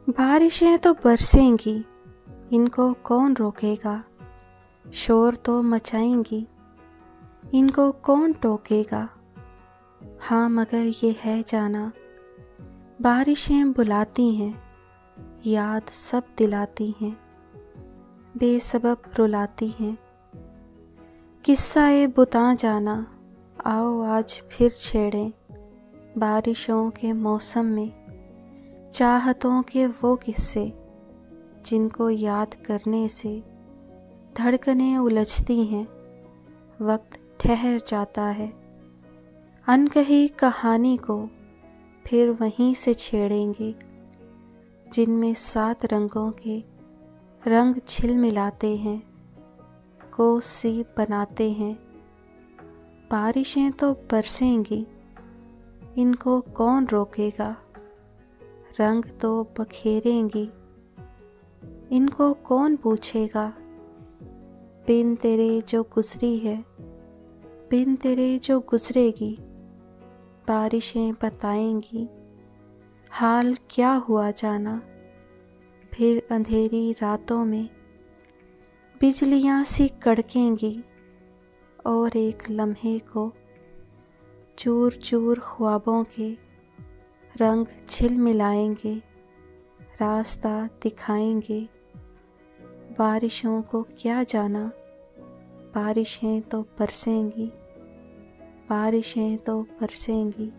बारिशें तो बरसेंगी, इनको कौन रोकेगा। शोर तो मचाएंगी, इनको कौन टोकेगा। हाँ मगर ये है जाना, बारिशें बुलाती हैं, याद सब दिलाती हैं, बेसबब रुलाती हैं। किस्सा ये बुता जाना, आओ आज फिर छेड़ें, बारिशों के मौसम में चाहतों के वो किस्से, जिनको याद करने से धड़कनें उलझती हैं, वक्त ठहर जाता है। अनकही कहानी को फिर वहीं से छेड़ेंगे, जिनमें 7 रंगों के रंग झिलमिलाते हैं, कोस सी बनाते हैं। बारिशें तो बरसेंगी, इनको कौन रोकेगा। रंग तो बखेरेंगी, इनको कौन पूछेगा। बिन तेरे जो गुजरी है, बिन तेरे जो गुजरेगी, बारिशें बताएंगी हाल क्या हुआ जाना। फिर अंधेरी रातों में बिजलियां सी कड़केंगी, और एक लम्हे को चूर चूर ख्वाबों के रंग झिलमिलाएंगे, रास्ता दिखाएंगे। बारिशों को क्या जाना, बारिशें तो बरसेंगी, बारिशें तो बरसेंगी।